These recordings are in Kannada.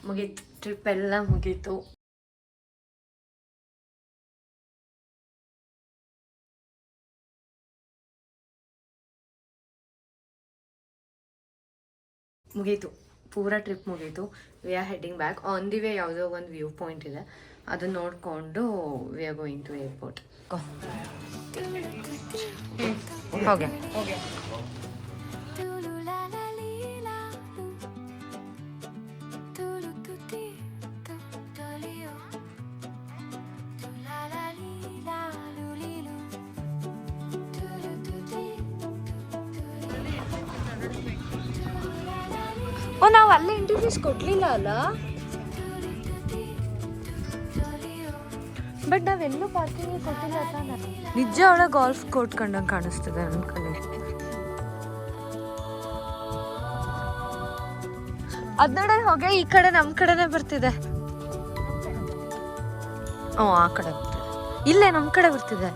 ಮುಗೀತು, ಟ್ರಿಪ್ ಎಲ್ಲ ಮುಗೀತು. ಪೂರಾ ಟ್ರಿಪ್ ಮುಗೀತು. We are heading back. On the way ಯಾವುದೋ ಒಂದು ವ್ಯೂ ಪಾಯಿಂಟ್ ಇದೆ, ಅದನ್ನ ನೋಡಿಕೊಂಡು we are going to airport. ಹೋಗೆ ನಾವು ಅಲ್ಲೇ ಇಂಟರ್ವ್ಯೂಸ್ ಕೊಡ್ಲಿಲ್ಲ ಅಲ್ಲ, ಬಟ್ ನಾವೆಲ್ಲೂ ಪಾರ್ಕಿಂಗ್ ಕೊಟ್ಟಿಲ್ಲ ತಾನೆ. ನಿಜ ಅವಳ ಗಾಲ್ಫ್ ಕೋರ್ಟ್ ಕಂಡಂಗೆ ಕಾಣಿಸ್ತದೆ ನನ್ನ ಕಡೆ. ಅದ್ ನೋಡ ಹೋಗಿ ಈ ಕಡೆ ನಮ್ಮ ಕಡೆನೆ ಬರ್ತಿದೆ. ಆ ಕಡೆ ಬರ್ತಿದೆ, ಇಲ್ಲೇ ನಮ್ಮ ಕಡೆ ಬರ್ತಿದೆ.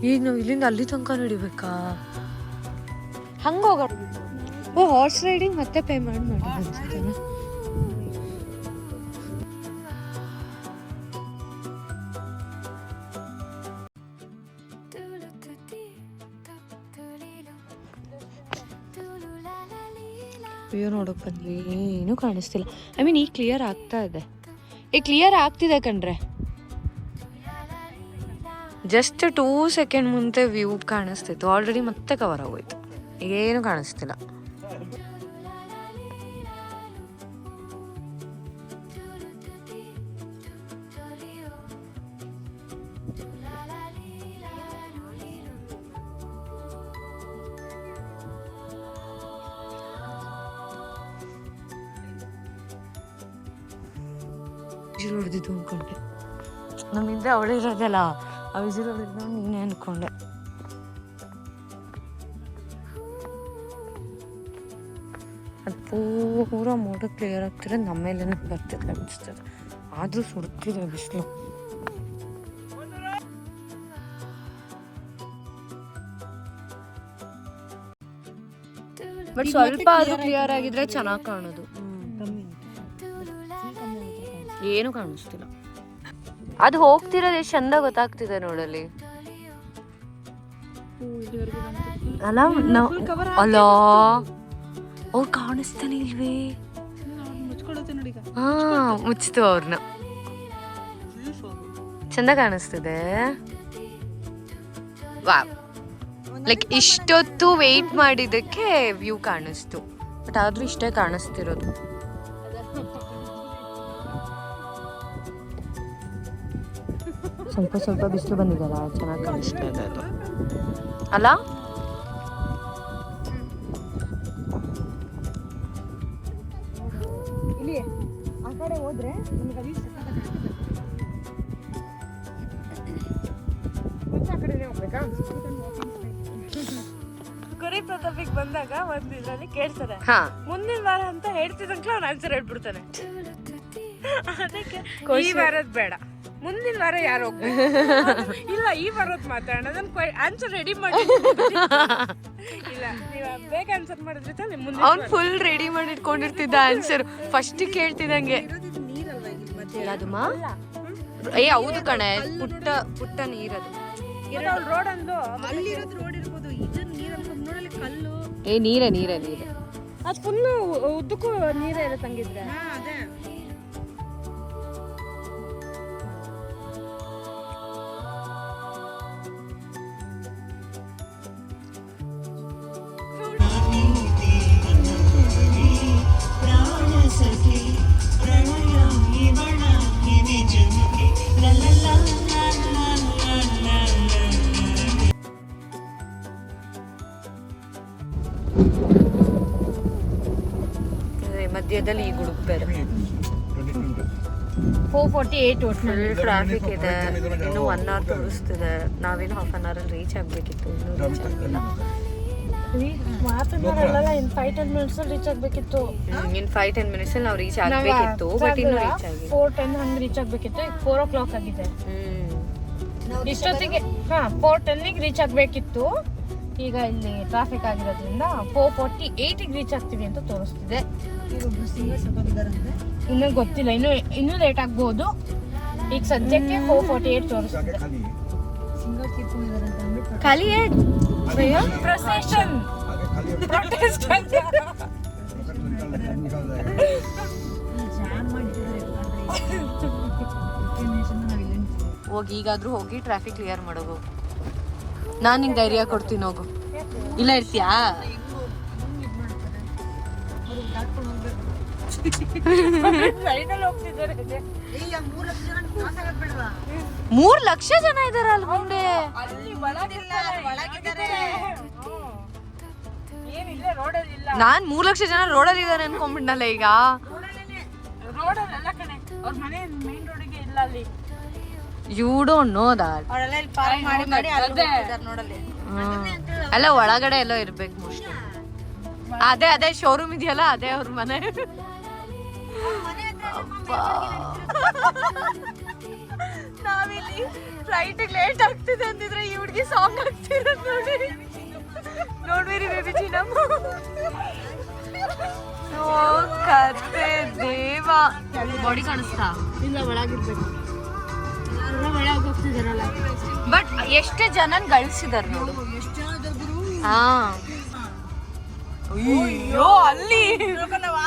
ಈಗ ನಾವು ಇಲ್ಲಿಂದ ಅಲ್ಲಿ ತನಕ ನಡಿಬೇಕಾ? ಹಂಗೋಗ ಹಾರ್ಸ್ ರೈಡಿಂಗ್ ಮತ್ತೆ ಪೇ ಮಾಡಿ ಅನ್ಸುತ್ತೆ. ಅಯ್ಯೋ ನೋಡಕ್ ಬಂದ್ವಿ, ಏನೂ ಕಾಣಿಸ್ತಿಲ್ಲ. ಐ ಮೀನ್ ಈಗ ಕ್ಲಿಯರ್ ಆಗ್ತಾ ಇದೆ, ಈಗ ಕ್ಲಿಯರ್ ಆಗ್ತಿದೆ ಕಣ್ರೆ. ಜಸ್ಟ್ 2 ಸೆಕೆಂಡ್ ಮುಂದೆ ವ್ಯೂ ಕಾಣಿಸ್ತಿತ್ತು, ಆಲ್ರೆಡಿ ಮತ್ತೆ ಕವರ್ ಆಗೋಯ್ತು, ಏನು ಕಾಣಿಸ್ತಿಲ್ಲ. ಹೊಡೆದಿದ್ದು ಅನ್ಕೊಂಡೆ, ನಮ್ಮಿಂದ ಅವಳೇ ಇರೋದಲ್ಲ, ಆ ವಿಸಿಲ್ ಹೊಡೆದ ನೀನೇ ಅನ್ಕೊಂಡೆ. ಅದು ಪೂರ ಮೋಡ ಕ್ಲಿಯರ್ ಆಗ್ತಿರೋದು ನಮ್ಮ ಮೇಲೆ ಬರ್ತಿದೆ ಅನಿಸ್ತದೆ, ಆದರೂ ಸುಡ್ತಿದೆ ಬಿಸಿಲು. ಬಟ್ ಸ್ವಲ್ಪ ಆದ್ರೂ ಕ್ಲಿಯರ್ ಆಗಿದ್ರೆ ಚೆನ್ನಾಗಿ ಕಾಣೋದು. ಏನು ಕಾಣಿಸ್ತಿಲ್ಲ. ಅದು ಹೋಗ್ತಿರೋದು ಎಷ್ಟು ಚಂದ ಗೊತ್ತಾಗ್ತಿದೆ ನೋಡಲ್ಲಿ ಅಲ್ಲ. ಅಲ್ಲ ಅವ್ರು ಕಾಣಿಸ್ತಾನೆ ಇಲ್ವೇ? ಹಾ ಮುಚ್ಚಿತು ಅವ್ರನ್ನ, ಚಂದ ಕಾಣಿಸ್ತಿದೆ. ವಾವ್, ಲೈಕ್ ಇಷ್ಟೊತ್ತು ವೇಟ್ ಮಾಡಿದ್ದಕ್ಕೆ ವ್ಯೂ ಕಾಣಿಸ್ತು, ಬಟ್ ಆದ್ರೂ ಇಷ್ಟೇ ಕಾಣಿಸ್ತಿರೋದು. ಸ್ವಲ್ಪ ಸ್ವಲ್ಪ ಬಿಸಿಲು ಬಂದಿದೆಲ್ಲ, ಚೆನ್ನಾಗಿ ಕಾಣಿಸ್ತಾ ಇದೆ ಅದು ಅಲ್ಲ. ಇಲ್ಲಿ ಆ ಕಡೆ ಹೋದ್ರೆ ನಮಗೆ ಅಲ್ಲಿ ಹೋಗ್ಬೇಕಾ? ಕುರಿ ಪ್ರತಾಪಿಗೆ ಬಂದಾಗ ಒಂದು ಇದರಲ್ಲಿ ಕೇಳ್ತಾರೆ, ಮುಂದಿನ ವಾರ ಅಂತ ಹೇಳ್ತಿದಂಕ್ಲ ಅವ್ನು ಆನ್ಸರ್ ಹೇಳ್ಬಿಡ್ತಾನೆ. ಅದಕ್ಕೆ ಈ ವಾರದ ಬೇಡ, ಮುಂದಿನ ವಾರ ಯಾರು ಇಲ್ಲ, ಈ ವಾರದ್ ಮಾತಾಡೋಣ, ಅದನ್ನ ಆನ್ಸರ್ ರೆಡಿ ಮಾಡಿ. ಇಲ್ಲ ನೀವು ಬೇಗ ಆನ್ಸರ್ ಮಾಡಿದ್ರೆ ತಾನೆ ಮುಂದೆ. ಅವ್ನು ಫುಲ್ ರೆಡಿ ಮಾಡಿ ಇಟ್ಕೊಂಡಿರ್ತಿದ್ದ ಆನ್ಸರ್, ಫಸ್ಟ್ ಕೇಳ್ತಿದಂಗೆ. ಯಾವ್ದಮ್ಮ? ಏ ಹೌದು ಕಣೆ, ಪುಟ್ಟ ಪುಟ್ಟ ನೀರದು. ರೋಡ್ ಅಂದು ಅಲ್ಲಿರೋದು ರೋಡ್ ಇರ್ಬೋದು, ಇದನ್ನ ನೀರು ನೋಡಲಿ ಕಲ್ಲು. ಏ ನೀರೇ ನೀರೇ ನೀರೇ, ಅದು ಫುಲ್ಲು ಉದ್ದಕ್ಕೂ ನೀರೇ ಇರುತ್ತೆ ಹಂಗಿದ್ರೆ. ಅದೇ ಮಧ್ಯದಲ್ಲಿ ಈ ಗುಡುಗು ಬೇರೆ. 4:48 ಫುಲ್ ಟ್ರಾಫಿಕ್ ಇದೆ, ಇನ್ನು 1 ಅವರ್ ತೋರಿಸ್ತಿದೆ. ನಾವೇನು ಹಾಫ್ ಅನ್ ಅವರಲ್ಲಿ ರೀಚ್ ಆಗಬೇಕಿತ್ತು, ಇನ್ನೂ ರೀಚ್ ಆಗಿಲ್ಲ. ಇನ್ 5-10 ಮಿನಿಟ್ಸ್ ರೀಚ್ ಆಗಬೇಕಿತ್ತು. ಇನ್ 5-10 ಮಿನಿಟ್ಸ್ ನಾವು ರೀಚ್ ಆಗಬೇಕಿತ್ತು, ಬಟ್ ಇನ್ನೂ ರೀಚ್ ಆಗಿಲ್ಲ. 4:10 ಹಂಗೆ ರೀಚ್ ಆಗಬೇಕಿತ್ತು, ಈಗ 4 o'clock ಆಗಿದೆ. ಇಷ್ಟೊತ್ತಿಗೆ 4:10 ರೀಚ್ ಆಗಬೇಕಿತ್ತು, ಈಗ ಇಲ್ಲಿ ಟ್ರಾಫಿಕ್ ಆಗಿರೋದ್ರಿಂದ 4:48 ರೀಚ್ ಆಗ್ತೀವಿ ಅಂತ ತೋರಿಸ್ತಿದೆ. ಇನ್ನೂ ಗೊತ್ತಿಲ್ಲ, ಇನ್ನೂ ಲೇಟ್ ಆಗ್ಬೋದು. ಈಗ ಸದ್ಯಕ್ಕೆ 4:48 ತೋರಿಸ್ತಿದೆ. ಖಾಲಿ ಪ್ರೊಸೆಷನ್ ಪ್ರೊಟೆಸ್ಟ್ ಹೋಗಿ ಈಗಾದ್ರೂ ಹೋಗಿ ಟ್ರಾಫಿಕ್ ಕ್ಲಿಯರ್ ಮಾಡೋದು. ನಾನು ನಿಂಗೆ ಧೈರ್ಯ ಕೊಡ್ತೀನಿ, ಹೋಗು. ಇಲ್ಲ ಇರ್ತೀಯಾ? 3 ಲಕ್ಷ ಜನ ಇದಾರೆ ಅಲ್ಲಿ ಮುಂದೆ. ನಾನ್ 3 ಲಕ್ಷ ಜನ ರೋಡಲ್ಲಿ ಇದಾರೆ ಅನ್ಕೊಂಡ್ಬಿಟ್ನಲ್ಲ ಈಗ. You don't know that. ಅಲ್ಲ ಒಳಗಡೆ ಎಲ್ಲೋ ಇರ್ಬೇಕು ಮೋಸ್ಟ್ಲಿ. ಅದೇ ಶೋರೂಮ್ ಇದೆಯಲ್ಲ, ಅದೇ ಅವ್ರ ಮನೆ. ನಾವಿಲ್ಲಿ ಫ್ಲೈಟ್ ಲೇಟ್ ಆಗ್ತಿದೆ ಅಂದಿದ್ರೆ ಈ ಹುಡುಗಿ ಸಾಂಗ್ ಆಗ್ತಿರೋದು ನೋಡಿ. ನೋಡ್ಬೇರಿ ಬೇಬಿ ಚಿನ್ನಮ್ಮ. ಕತೆ ದೇವ. ಬಾಡಿ ಕಾಣಿಸ್ತಾ ಇಲ್ಲ, ಒಳಗಿರ್ಬೇಕು. ಬಟ್ ಎಷ್ಟೇ ಜನನ್ ಗಳಿಸಿದಾರ ನೋಡು. ಹಾ, ಅಯ್ಯೋ ಅಲ್ಲಿ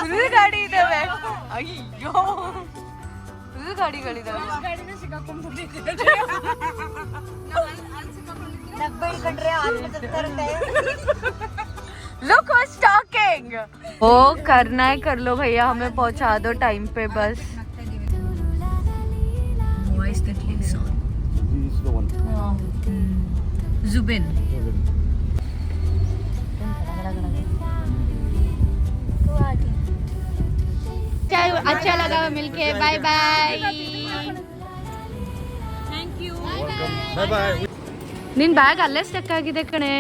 ಫುಲ್ ಗಾಡಿ ಇದಾವೆ. ಅಯ್ಯೋ ಫುಲ್ ಗಾಡಿಗಳಿದಾವೆ. Look who's talking. ओ करना है कर लो भैया, हमें पहुंचा दो टाइम पे बस. Voice that lives on. This is the one. Zubin. अच्छा लगा मिलके. Bye bye. Thank you. Bye bye. ನಿನ್ ಬ್ಯಾಗ್ ಅಲ್ಲೇ ಸ್ಟಕ್ ಆಗಿದೆ ಕಣೆ.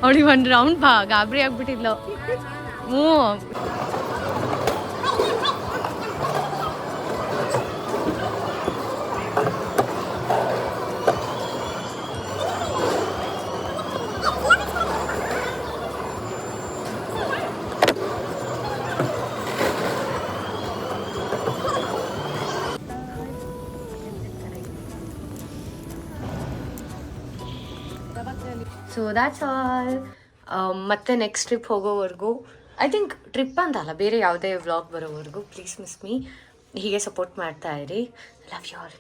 ಅವಳಿಗೆ ಒಂದು ರೌಂಡ್ ಗಾಬರಿ ಆಗ್ಬಿಟ್ಟಿದ್ಲು. ಹ್ಞೂ, ಸೊ ದ್ಯಾಟ್ಸ್ ಆಲ್. ಮತ್ತೆ ನೆಕ್ಸ್ಟ್ ಟ್ರಿಪ್ ಹೋಗೋವರೆಗೂ, ಐ ಥಿಂಕ್ ಟ್ರಿಪ್ ಅಂತಲ್ಲ, ಬೇರೆ ಯಾವುದೇ ವ್ಲಾಗ್ ಬರೋವರೆಗೂ ಪ್ಲೀಸ್ ಮಿಸ್ ಮೀ. ಹೀಗೆ ಸಪೋರ್ಟ್ ಮಾಡ್ತಾ ಇರಿ. Love you all.